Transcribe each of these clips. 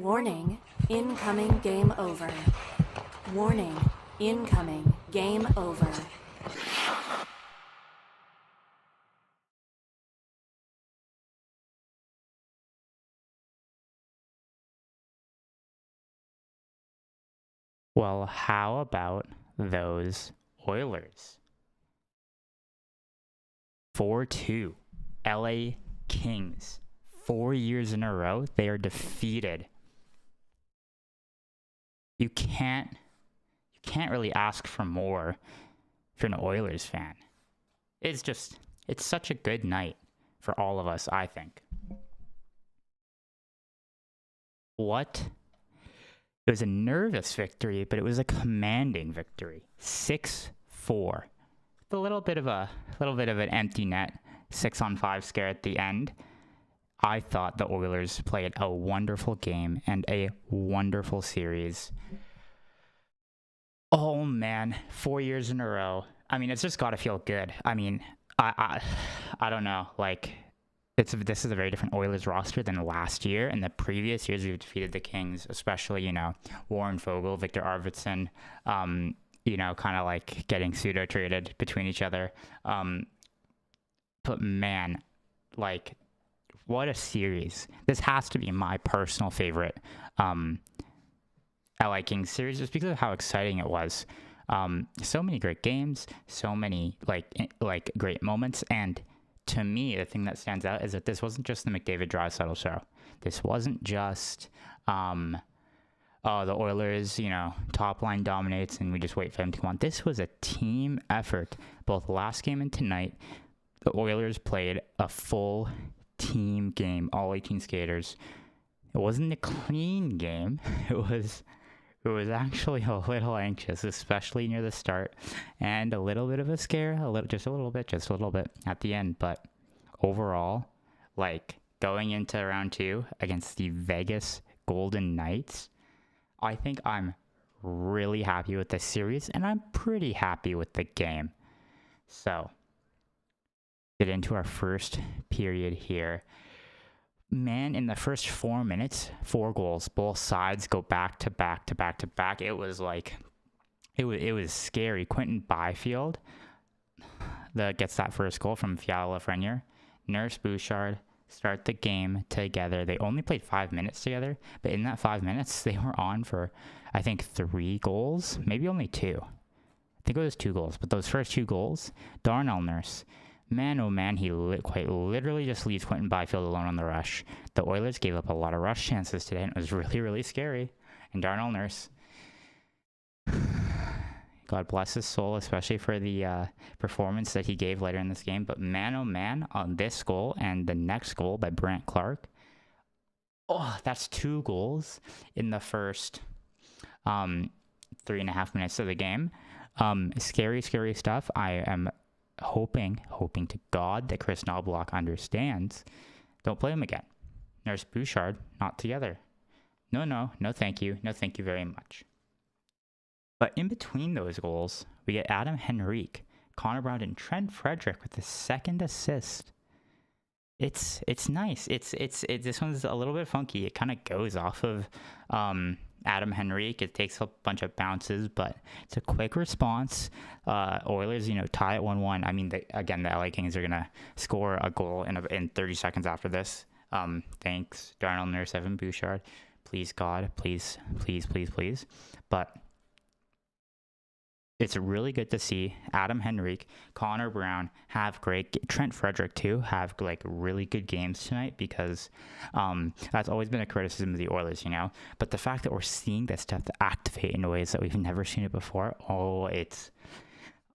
Warning, incoming game over. Warning, incoming game over. Well, how about those Oilers? 4-2. LA Kings. 4 years in a row, they are defeated. You can't really ask for more if you're an Oilers fan. It's such a good night for all of us, I think. It was a nervous victory, but it was a commanding victory. 6-4. With a little bit of an empty net 6-on-5 scare at the end. I thought the Oilers played a wonderful game and a wonderful series. Oh man, 4 years in a row. I mean, it's just got to feel good. I mean, I don't know. Like, this is a very different Oilers roster than last year. In the previous years, we've defeated the Kings, especially, Warren Foegele, Victor Arvidsson, kind of like getting pseudo-traded between each other. But man, like, what a series. This has to be my personal favorite LA Kings series just because of how exciting it was. So many great games, so many like great moments, and to me, the thing that stands out is that this wasn't just the McDavid-Draisaitl show. This wasn't just, the Oilers, top line dominates and we just wait for them to come on. This was a team effort, both last game and tonight. The Oilers played a full team game, all 18 skaters. It wasn't a clean game. It was actually a little anxious, especially near the start, and a little bit of a scare, just a little bit at the end. But overall, like, going into round 2 against the Vegas Golden Knights, I think I'm really happy with the series, and I'm pretty happy with the game. So, get into our first period here. Man, in the first 4 minutes, 4 goals. Both sides go back to back to back to back. It was scary. Quentin Byfield that gets that first goal from Fiala Lafreniere. Nurse Bouchard start the game together. They only played 5 minutes together, but in that 5 minutes, they were on for, I think, 3 goals, maybe only 2. I think it was 2 goals, but those first 2 goals, Darnell Nurse, man, oh man, he quite literally just leaves Quentin Byfield alone on the rush. The Oilers gave up a lot of rush chances today, and it was really, really scary. And Darnell Nurse, God bless his soul, especially for the performance that he gave later in this game. But man, oh man, on this goal and the next goal by Brandt Clarke, oh, that's 2 goals in the first 3.5 minutes of the game. Scary, scary stuff. I am hoping to God that Chris Knobloch understands. Don't play him again. Nurse Bouchard, not together. No, thank you. No, thank you very much. But in between those goals, we get Adam Henrique, Connor Brown, and Trent Frederick with the second assist. It's nice. It's this one's a little bit funky. It kind of goes off of Adam Henrique. It takes a bunch of bounces, but it's a quick response. Oilers, tie at 1-1. I mean, the LA Kings are gonna score a goal in 30 seconds after this. Thanks, Darnell Nurse, Evan Bouchard. Please, God, please. But it's really good to see Adam Henrique, Connor Brown have great, Trent Frederick too, have like really good games tonight, because that's always been a criticism of the Oilers, But the fact that we're seeing this stuff to activate in ways that we've never seen it before,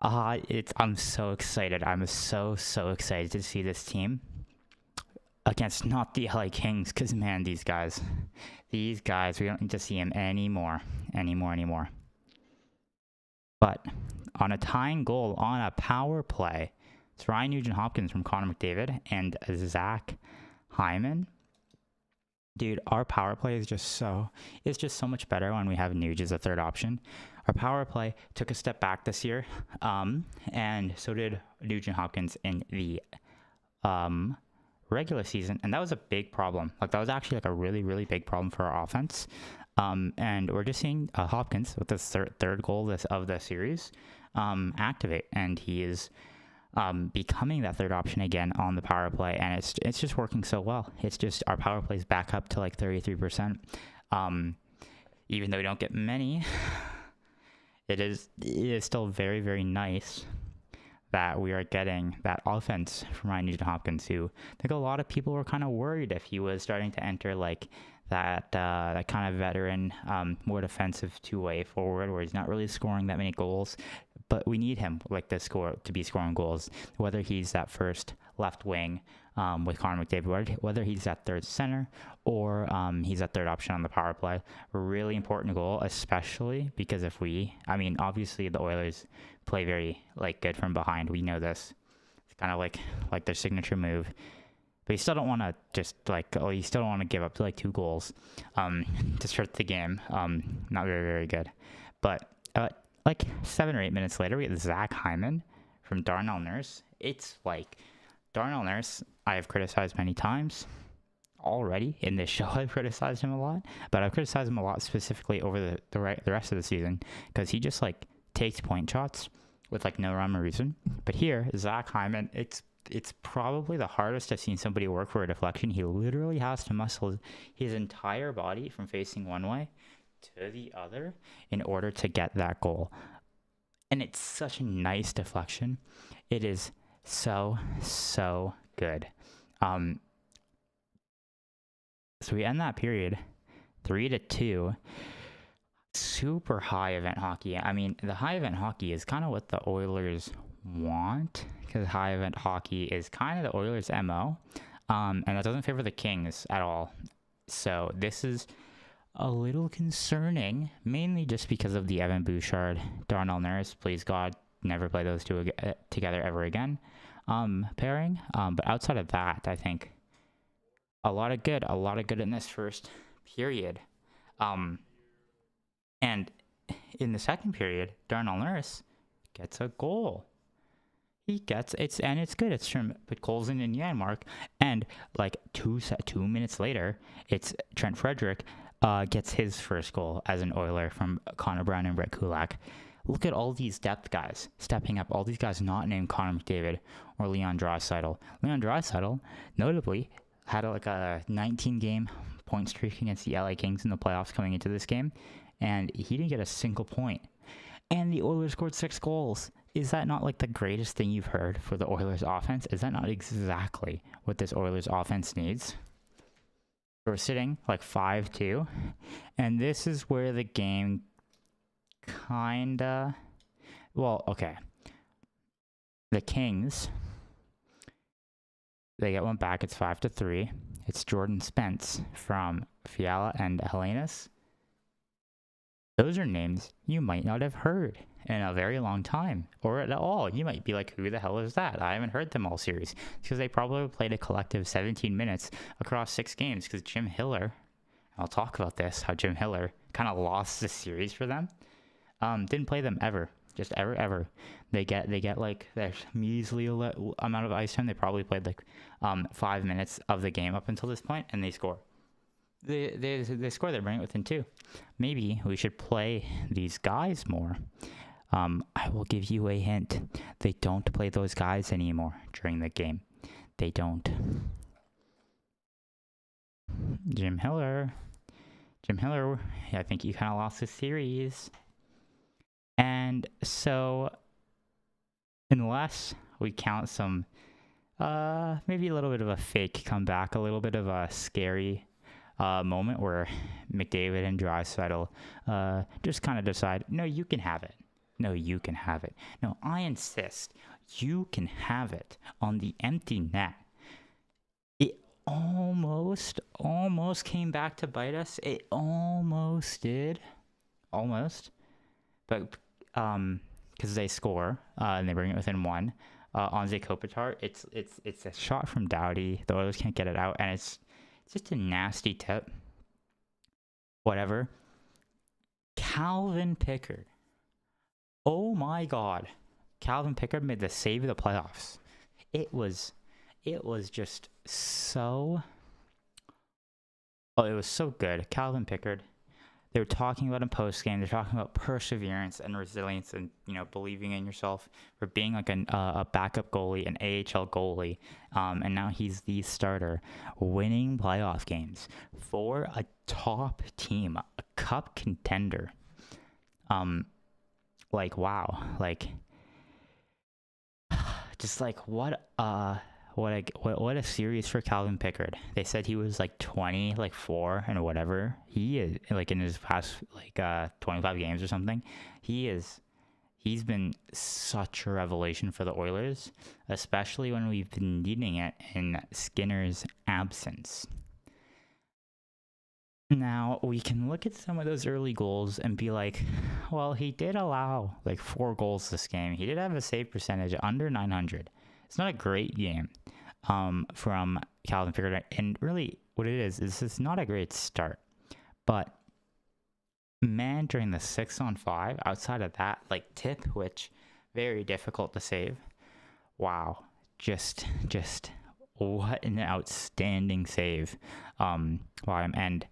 I'm so excited. I'm so excited to see this team against not the LA Kings, because man, these guys, we don't need to see them anymore. But on a tying goal on a power play, it's Ryan Nugent-Hopkins from Connor McDavid and Zach Hyman. Dude, our power play is just so much better when we have Nuge as a third option. Our power play took a step back this year, and so did Nugent-Hopkins in the regular season, and that was a big problem. Like that was actually like a really, really big problem for our offense. And we're just seeing Hopkins with this third goal of the series activate, and he is becoming that third option again on the power play, and it's just working so well. It's just our power play is back up to like 33%. Even though we don't get many, it is still very, very nice that we are getting that offense from Ryan Nugent-Hopkins, who I think a lot of people were kind of worried if he was starting to enter like that kind of veteran, more defensive two-way forward where he's not really scoring that many goals. But we need him like to be scoring goals, whether he's that first left wing with Connor McDavid, whether he's that third center or he's that third option on the power play. A really important goal, especially because obviously the Oilers play very like good from behind. We know this. It's kind of like their signature move. But you still don't want to give up to like 2 goals to start the game. Not very, very good. But like 7 or 8 minutes later, we get Zach Hyman from Darnell Nurse. It's like Darnell Nurse, I have criticized many times already in this show. I've criticized him a lot, but I've criticized him a lot specifically over the rest of the season because he just like takes point shots with like no rhyme or reason. But here, Zach Hyman, it's probably the hardest I've seen somebody work for a deflection. He literally has to muscle his entire body from facing one way to the other in order to get that goal. And it's such a nice deflection. It is so good. So we end that period 3-2. Super high event hockey. I mean, the high event hockey is kind of what the Oilers want, because high event hockey is kind of the Oilers' MO, and that doesn't favor the Kings at all. So this is a little concerning, mainly just because of the Evan Bouchard, Darnell Nurse, please God, never play those two together ever again, pairing. But outside of that, I think a lot of good in this first period. And in the second period, Darnell Nurse gets a goal. It's good. It's from Colson and Janmark, and like 2 minutes later, it's Trent Frederick gets his first goal as an Oiler from Connor Brown and Brett Kulak. Look at all these depth guys stepping up. All these guys not named Connor McDavid or Leon Draisaitl. Leon Draisaitl, notably, had a 19-game point streak against the LA Kings in the playoffs coming into this game, and he didn't get a single point. And the Oilers scored 6 goals. Is that not like the greatest thing you've heard for the Oilers offense? Is that not exactly what this Oilers offense needs? We're sitting like 5-2, and this is where the game kinda... Well, okay. The Kings, they get one back. It's 5-3. It's Jordan Spence from Fiala and Helenas. Those are names you might not have heard in a very long time, or at all. You might be like, who the hell is that? I haven't heard them all series, because they probably played a collective 17 minutes across 6 games, because Jim Hiller, I'll talk about this, how Jim Hiller kind of lost the series for them, didn't play them ever, just ever. They get like their measly amount of ice time. They probably played like 5 minutes of the game up until this point, and they score. They score, they bring it within 2. Maybe we should play these guys more. I will give you a hint. They don't play those guys anymore during the game. They don't. Jim Hiller, I think you kind of lost the series. And so, unless we count some, maybe a little bit of a fake comeback, a little bit of a scary moment where McDavid and Draisaitl just kind of decide, no, you can have it. No, you can have it. No, I insist. You can have it on the empty net. It almost came back to bite us. It almost did. Almost. But because they score and they bring it within 1. Anze Kopitar, it's a shot from Doughty. The Oilers can't get it out, and it's just a nasty tip. Whatever. Calvin Pickard. Oh my God. Calvin Pickard made the save of the playoffs. It was it was just so. Oh, it was so good. Calvin Pickard. They were talking about in post game. They're talking about perseverance and resilience, and believing in yourself for being like a backup goalie, an AHL goalie, and now he's the starter, winning playoff games for a top team, a cup contender. Like wow, like just like what a series for Calvin Pickard. They said he was like 20, like 4 and whatever. He is like in his past like 25 games or something. He's been such a revelation for the Oilers, especially when we've been needing it in Skinner's absence. Now, we can look at some of those early goals and be like, well, he did allow like 4 goals this game. He did have a save percentage under 900. It's not a great game from Calvin Pickard. And really, what it is it's not a great start. But, man, during the 6-on-5, outside of that, like, tip, which very difficult to save. Wow. Just what an outstanding save. And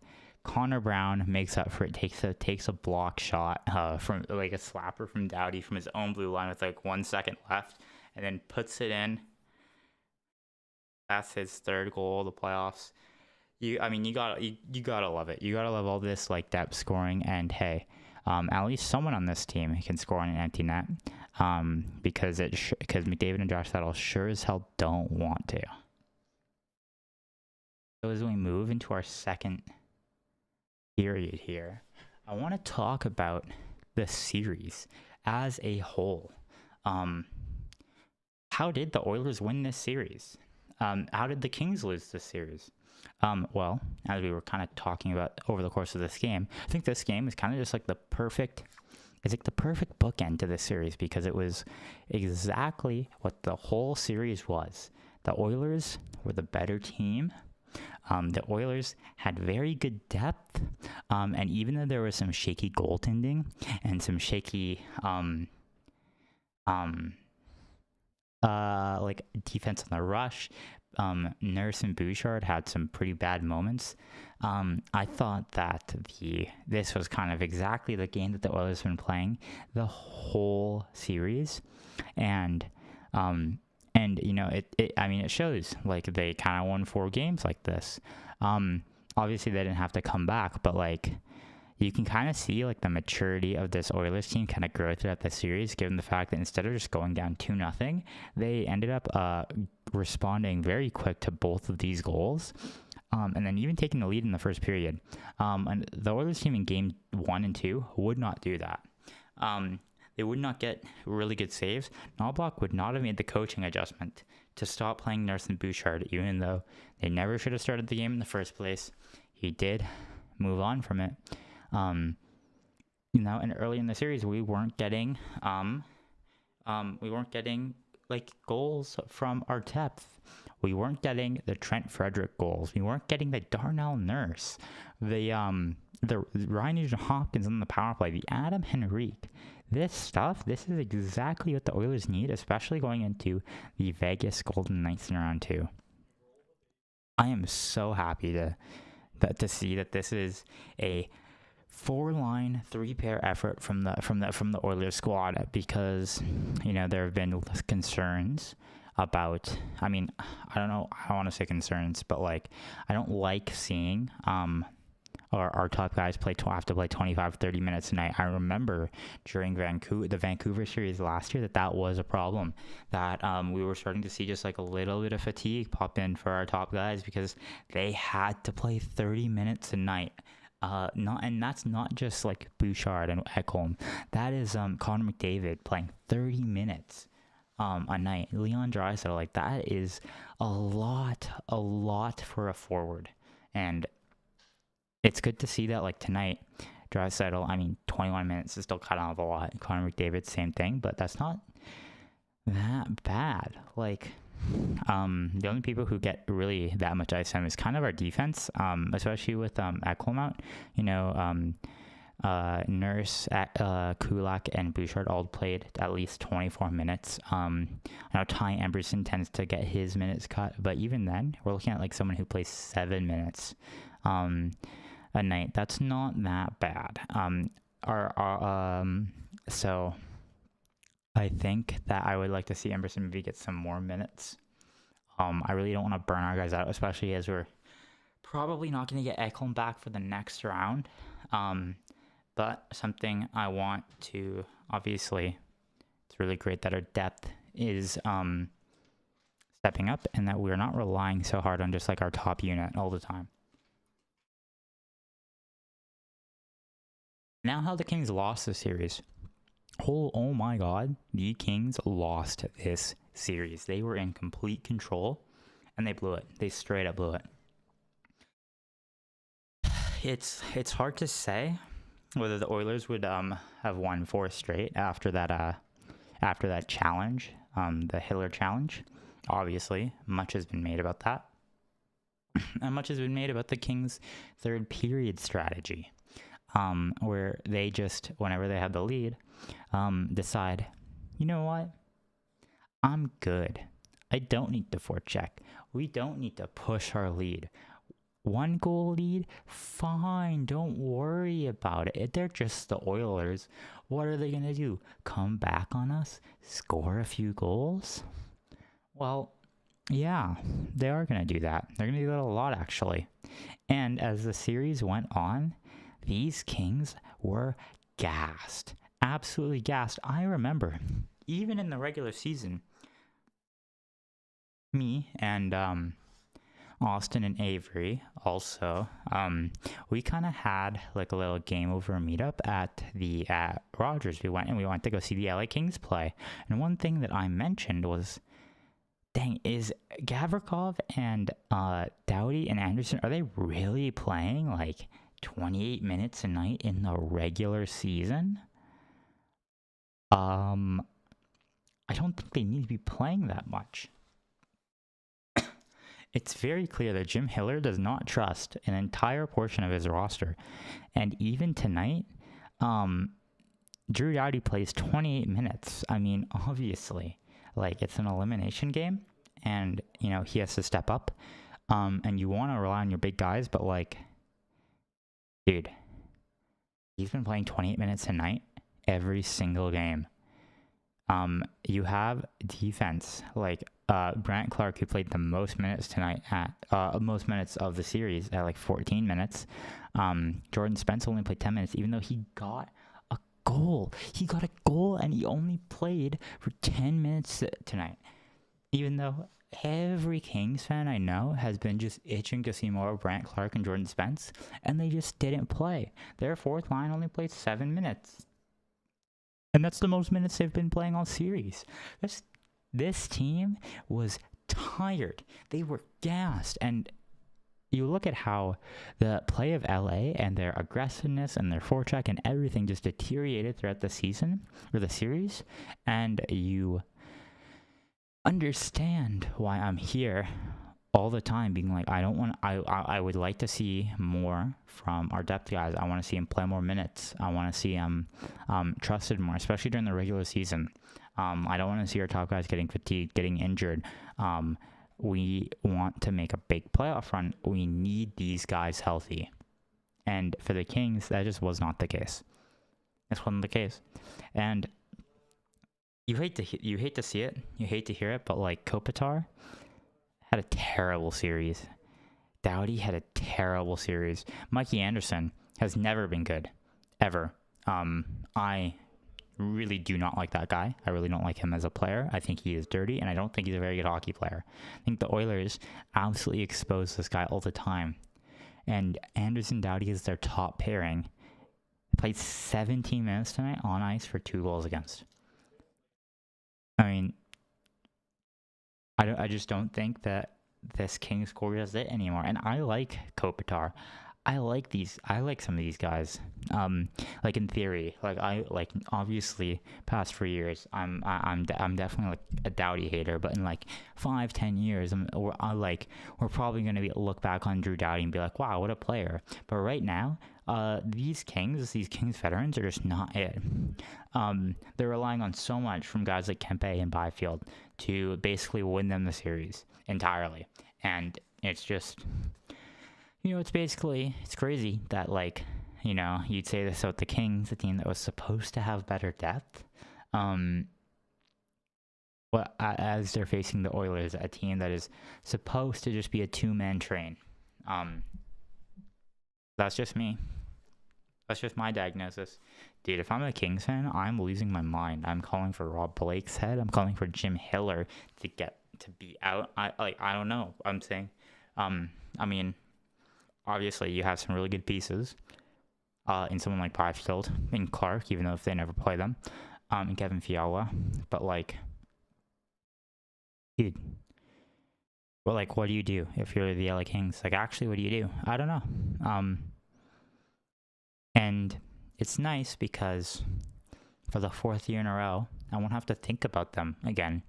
Connor Brown makes up for it, takes a block shot from like a slapper from Doughty from his own blue line with like 1 second left, and then puts it in. That's his 3rd goal of the playoffs. You gotta love it. You gotta love all this like depth scoring, and at least someone on this team can score on an empty net. Because McDavid and Josh Settle sure as hell don't want to. So as we move into our second period here, I want to talk about the series as a whole. How did the Oilers win this series? How did the Kings lose this series? Well, as we were kind of talking about over the course of this game, I think this game is kind of just like the perfect bookend to this series, because it was exactly what the whole series was. The Oilers were the better team. The Oilers had very good depth, and even though there was some shaky goaltending and some shaky like defense on the rush, Nurse and Bouchard had some pretty bad moments. I thought that this was kind of exactly the game that the Oilers have been playing the whole series, and it shows. Like, they kind of won 4 games like this. Obviously they didn't have to come back, but like, you can kind of see like the maturity of this Oilers team kind of grow throughout the series, given the fact that instead of just going down 2-0, they ended up responding very quick to both of these goals, and then even taking the lead in the first period. And the Oilers team in game 1 and 2 would not do that. They would not get really good saves. Knoblauch would not have made the coaching adjustment to stop playing Nurse and Bouchard, even though they never should have started the game in the first place. He did move on from it. And early in the series, we weren't getting like goals from our depth. We weren't getting the Trent Frederick goals. We weren't getting the Darnell Nurse, the Ryan Nugent-Hopkins on the power play, the Adam Henrique. This is exactly what the Oilers need, especially going into the Vegas Golden Knights in round 2. I am so happy to see that this is a 4-line, 3-pair effort from the Oilers squad, because there have been concerns about, I don't know, I don't want to say concerns, but like, I don't like seeing our top guys have to play 25-30 minutes a night. I remember during the Vancouver series last year that was a problem, that we were starting to see just like a little bit of fatigue pop in for our top guys, because they had to play 30 minutes a night. And that's not just like Bouchard and Ekholm. That is Connor McDavid playing 30 minutes a night. Leon Draisaitl, like, that is a lot for a forward. And it's good to see that, like, tonight, Draisaitl, 21 minutes is still kind of a lot. Connor McDavid, same thing, but that's not that bad. Like, the only people who get really that much ice time is kind of our defense, especially with Ekholm out. Nurse, Kulak, and Bouchard all played at least 24 minutes. I know Ty Emberson tends to get his minutes cut, but even then, we're looking at like someone who plays 7 minutes a night. That's not that bad. So I think that I would like to see Emberson maybe get some more minutes. I really don't want to burn our guys out, especially as we're probably not going to get Ekholm back for the next round. But something I want to, obviously, it's really great that our depth is stepping up and that we're not relying so hard on just like our top unit all the time. Now how the Kings lost the series. Oh my god, the Kings lost this series. They were in complete control and they blew it. They straight up blew it. It's hard to say whether the Oilers would have won 4 straight after that challenge, the Hiller challenge. Obviously, much has been made about that. And much has been made about the Kings' third period strategy, where they just, whenever they have the lead, decide, you know what? I'm good. I don't need to forecheck. We don't need to push our lead. 1 goal lead? Fine, don't worry about it. They're just the Oilers. What are they going to do? Come back on us? Score a few goals? Well, yeah, they are going to do that. They're going to do that a lot, actually. And as the series went on, these Kings were gassed. Absolutely gassed. I remember, even in the regular season, me and Austin and Avry also, we kind of had like a little game over meetup at Rogers. We went to go see the LA Kings play. And one thing that I mentioned was, dang, is Gavrikov and Doughty and Anderson, are they really playing like 28 minutes a night in the regular season? I don't think they need to be playing that much. It's very clear that Jim Hiller does not trust an entire portion of his roster. And even tonight, Drew Doughty plays 28 minutes. I mean, obviously, like, it's an elimination game, and, you know, he has to step up. And you want to rely on your big guys, but, like, dude, he's been playing 28 minutes a night every single game. You have defense like Brant Clark, who played the most minutes tonight at most minutes of the series at like 14 minutes. Jordan Spence only played 10 minutes, even though he got a goal. He got a goal and he only played for 10 minutes tonight. Even though every Kings fan I know has been just itching to see more of Brant Clark and Jordan Spence, and they just didn't play. Their fourth line only played 7 minutes. And that's the most minutes they've been playing all series. This team was tired. They were gassed. And you look at how the play of LA and their aggressiveness and their forecheck and everything just deteriorated throughout the season or the series. And you understand why I'm here all the time being like, I would like to see more from our depth guys. I want to see him play more minutes. I want to see him trusted more, especially during the regular season. I don't want to see our top guys getting fatigued, getting injured. We want to make a big playoff run. We need these guys healthy. And for the Kings, that just was not the case. This wasn't the case. And you hate to see it. You hate to hear it, but like Kopitar had a terrible series. Doughty had a terrible series. Mikey Anderson has never been good, ever. I really do not like that guy. I really don't like him as a player. I think he is dirty, and I don't think he's a very good hockey player. I think the Oilers absolutely expose this guy all the time. And Anderson Doughty is their top pairing. Played 17 minutes tonight on ice for 2 goals against. I mean, I just don't think that this Kings core does it anymore. And I like Kopitar. I like some of these guys. Like in theory, like obviously past 4 years, I'm definitely like a Doughty hater. But in like 5-10 years, we're probably gonna look back on Drew Doughty and be like, wow, what a player. But right now, these Kings veterans are just not it. They're relying on so much from guys like Kempe and Byfield to basically win them the series entirely. And it's just, it's crazy that, like, you'd say this about the Kings, a team that was supposed to have better depth. But as they're facing the Oilers, a team that is supposed to just be a two-man train. That's just me. That's just my diagnosis. Dude, if I'm a Kings fan, I'm losing my mind. I'm calling for Rob Blake's head. I'm calling for Jim Hiller to be out. I don't know. I'm saying, I mean, obviously you have some really good pieces in someone like Byfield and Clark, even though if they never play them, and Kevin Fiala. But, like, dude, well, like, what do you do if you're the LA Kings? Like, actually, what do you do? I don't know. And it's nice because for the fourth year in a row, I won't have to think about them again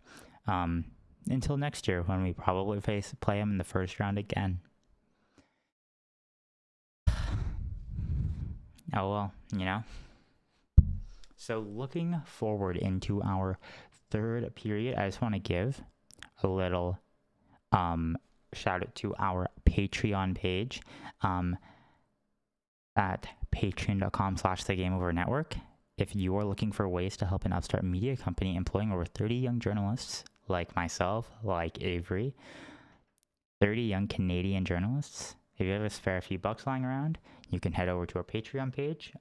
until next year when we probably play them in the first round again. Oh, well, So looking forward into our third period, I just want to give a little shout out to our Patreon page at patreon.com/thegameovernetwork. If you are looking for ways to help an upstart media company employing over 30 young journalists like myself, like Avry, 30 young Canadian journalists, if you have a spare few bucks lying around, you can head over to our Patreon page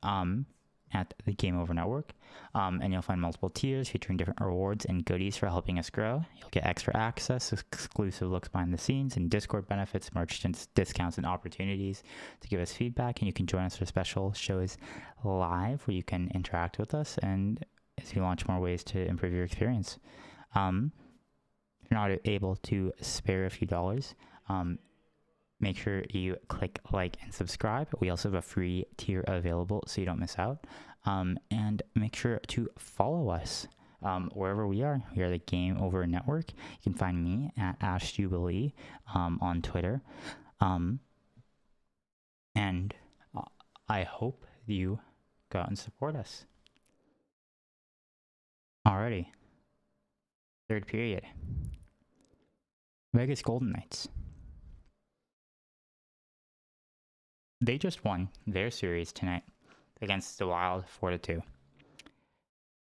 at the Game Over Network, and you'll find multiple tiers featuring different rewards and goodies for helping us grow. You'll get extra access, exclusive looks behind the scenes, and Discord benefits, merchants, discounts, and opportunities to give us feedback. And you can join us for special shows live where you can interact with us and as we launch more ways to improve your experience. If you're not able to spare a few dollars, make sure you click like and subscribe. We also have a free tier available so you don't miss out. And make sure to follow us wherever we are. We are the Game Over Network. You can find me at Ash Jubilee on Twitter. And I hope you go out and support us. Alrighty. Third period. Vegas Golden Knights. They just won their series tonight against the Wild 4-2.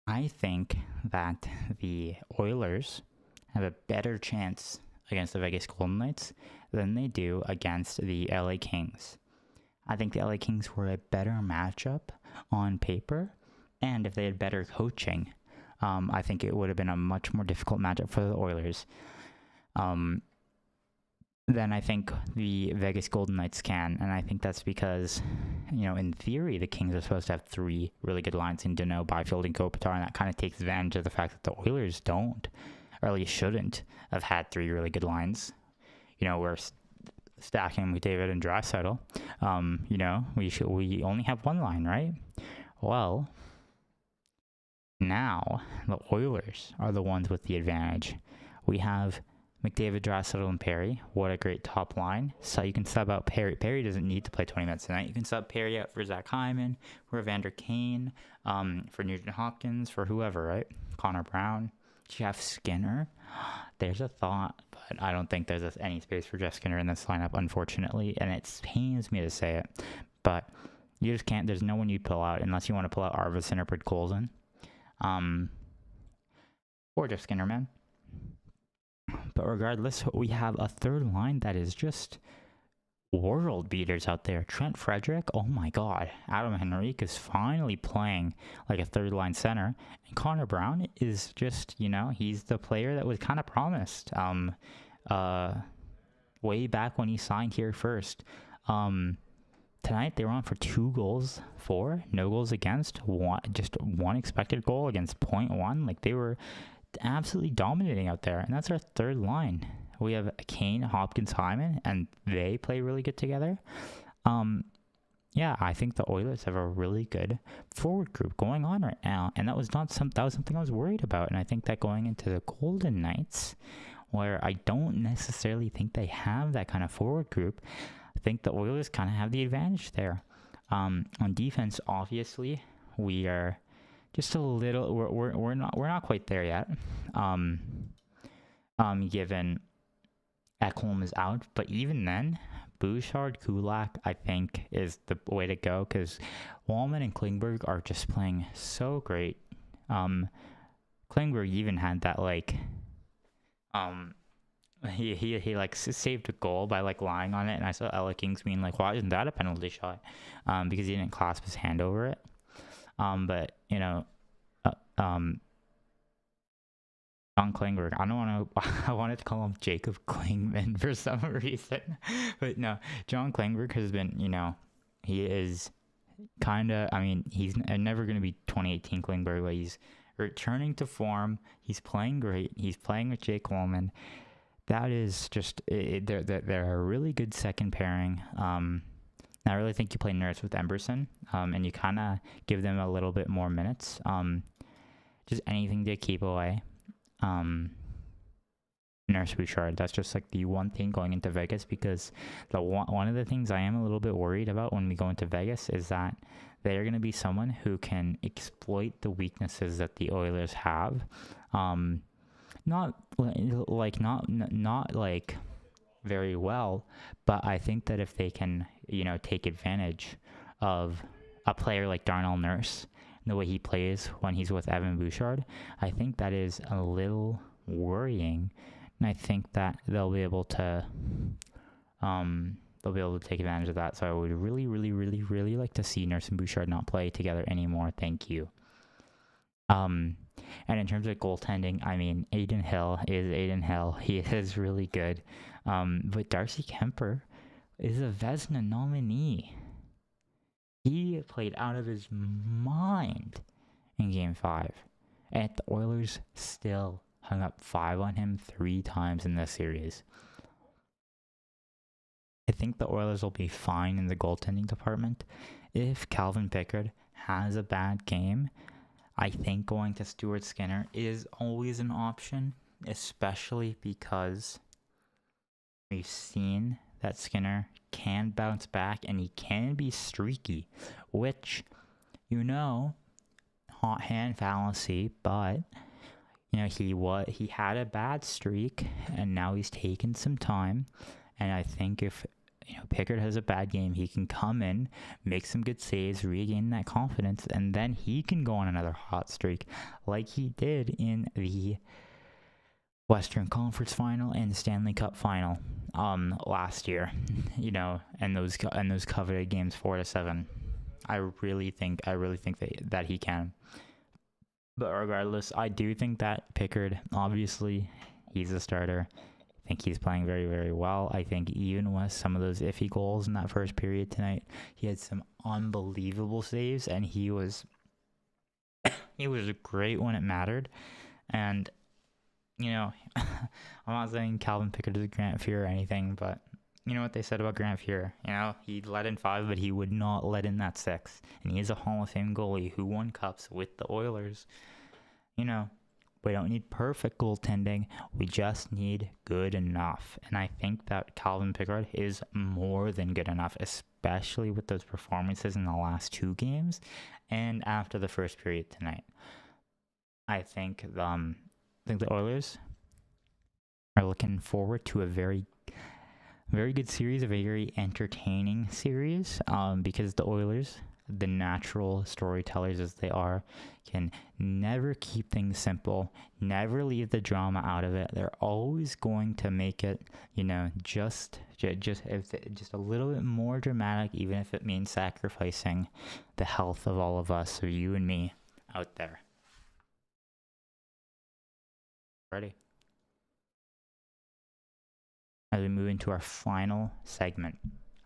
I think that the Oilers have a better chance against the Vegas Golden Knights than they do against the LA Kings. I think the LA Kings were a better matchup on paper, and if they had better coaching, I think it would have been a much more difficult matchup for the Oilers. Then I think the Vegas Golden Knights can, and I think that's because, in theory, the Kings are supposed to have three really good lines in Danault, Byfield, and Kopitar, and that kind of takes advantage of the fact that the Oilers don't, or at least shouldn't, have had three really good lines. We're stacking McDavid and Draisaitl. We only have one line, right? Well, now the Oilers are the ones with the advantage. We have McDavid, Draisaitl, and Perry. What a great top line. So you can sub out Perry. Perry doesn't need to play 20 minutes tonight. You can sub Perry out for Zach Hyman, for Evander Kane, for Nugent Hopkins, for whoever, right? Connor Brown, Jeff Skinner. There's a thought, but I don't think there's any space for Jeff Skinner in this lineup, unfortunately, and it pains me to say it, but you just can't. There's no one you pull out unless you want to pull out Arvidsson or Podkolzin, or Jeff Skinner, man. But regardless, we have a third line that is just world beaters out there. Trent Frederick, oh my god. Adam Henrique is finally playing like a third line center. And Connor Brown is just, he's the player that was kind of promised way back when he signed here first. Tonight they were on for 2 goals for, no goals against, just one expected goal against 0.1. Like, they were absolutely dominating out there, and that's our third line. We have Kane, Hopkins, Hyman, and they play really good together. I think the Oilers have a really good forward group going on right now, and that was something I was worried about. And I think that going into the Golden Knights, where I don't necessarily think they have that kind of forward group, I think the Oilers kind of have the advantage there. On defense, obviously, we are just a little. We're not quite there yet. Given Ekholm is out, but even then, Bouchard, Kulak, I think, is the way to go, because Wallman and Klingberg are just playing so great. Klingberg even had that he like saved a goal by like lying on it, and I saw Ella Kings being like, why isn't that a penalty shot? Because he didn't clasp his hand over it. But John Klingberg, I wanted to call him Jacob Klingman for some reason, but no, John Klingberg has been, he is he's never going to be 2018 Klingberg, but he's returning to form. He's playing great. He's playing with Jake Wallman. That is just, they're a really good second pairing. I really think you play Nurse with Emberson, and you kind of give them a little bit more minutes. Just anything to keep away. Nurse Bouchard. That's just like the one thing going into Vegas, because one of the things I am a little bit worried about when we go into Vegas is that they're going to be someone who can exploit the weaknesses that the Oilers have. Not very well, but I think that if they can, take advantage of a player like Darnell Nurse, the way he plays when he's with Evan Bouchard, I think that is a little worrying, and I think that they'll be able to take advantage of that. So I would really, really, really, really like to see Nurse and Bouchard not play together anymore. Thank you. And in terms of goaltending, Aiden Hill is Aiden Hill. He is really good. But Darcy Kemper is a Vezina nominee. He played out of his mind in Game 5. And the Oilers still hung up 5 on him 3 times in this series. I think the Oilers will be fine in the goaltending department. If Calvin Pickard has a bad game, I think going to Stuart Skinner is always an option, especially because we've seen that Skinner can bounce back and he can be streaky, which, hot hand fallacy, but he had a bad streak and now he's taken some time, and I think if Pickard has a bad game, he can come in, make some good saves, regain that confidence, and then he can go on another hot streak like he did in the Western Conference Final and Stanley Cup Final last year, and those coveted games 4-7. I really think that he can. But regardless, I do think that Pickard, obviously, he's a starter. I think he's playing very, very well. I think even with some of those iffy goals in that first period tonight, he had some unbelievable saves, and he was great when it mattered. And I'm not saying Calvin Pickard is a Grant Fuhr or anything, but you know what they said about Grant Fuhr? He let in 5, but he would not let in that 6. And he is a Hall of Fame goalie who won cups with the Oilers. We don't need perfect goaltending. We just need good enough. And I think that Calvin Pickard is more than good enough, especially with those performances in the last 2 games and after the first period tonight. I think the Oilers are looking forward to a very, very good series, a very entertaining series, because the Oilers, the natural storytellers as they are, can never keep things simple, never leave the drama out of it. They're always going to make it, just a little bit more dramatic, even if it means sacrificing the health of all of us, so you and me out there. Ready? As we move into our final segment,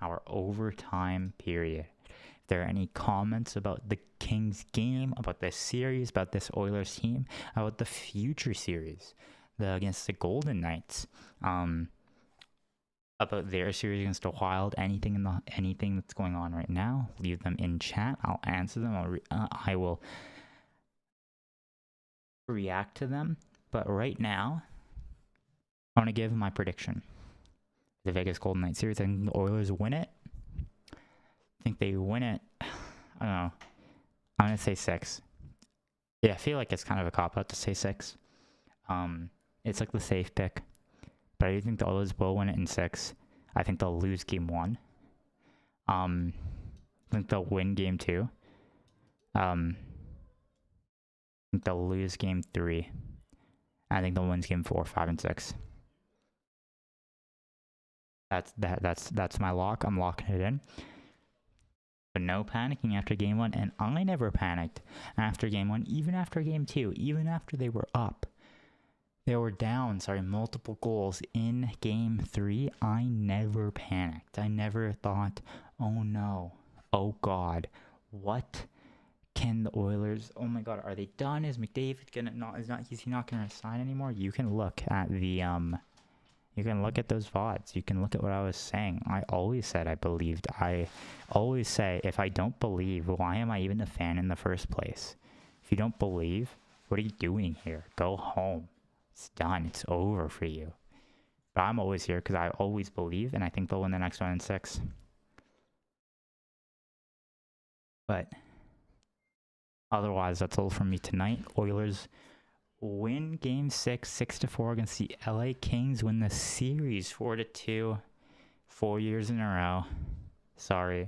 our overtime period. If there are any comments about the Kings game, about this series, about this Oilers team, about the future series against the Golden Knights, about their series against the Wild, anything that's going on right now, leave them in chat. I'll answer them. I will react to them. But right now, I want to give my prediction. The Vegas Golden Knights series, I think the Oilers win it think they win it. I don't know. I'm gonna say 6. Yeah, I feel like it's kind of a cop-out to say 6. It's like the safe pick. But I do think the Oilers will win it in 6. I think they'll lose game 1. I think they'll win game 2. I think they'll lose game 3. I think they'll win game 4, 5, and 6. That's my lock. I'm locking it in. But no panicking after game 1, and I never panicked after game 1, even after game 2, even after they were up. They were down, multiple goals in game 3. I never panicked. I never thought, oh no, oh God, what can the Oilers, oh my God, are they done? Is McDavid is he not gonna resign anymore? You can look at the, you can look at those VODs. You can look at what I was saying. I always said I believed. I always say, if I don't believe, why am I even a fan in the first place? If you don't believe, what are you doing here? Go home. It's done. It's over for you. But I'm always here because I always believe, and I think they'll win the next one in 6. But otherwise, that's all from me tonight. Oilers win game 6, 6-4 against the LA Kings. Win the series 4-2, 4 years in a row. Sorry,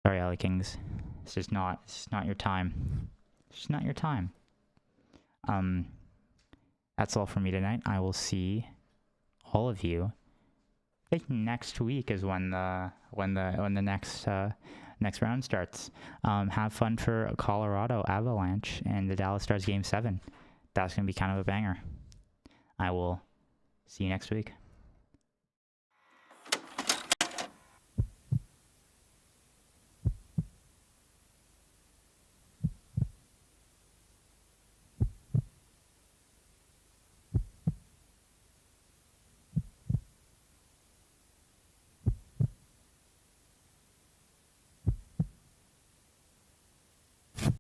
LA Kings. It's just not your time. It's just not your time. That's all from me tonight. I will see all of you. I think next week is when the next round starts. Have fun for Colorado Avalanche and the Dallas Stars game 7. That's gonna be kind of a banger. I will see you next week.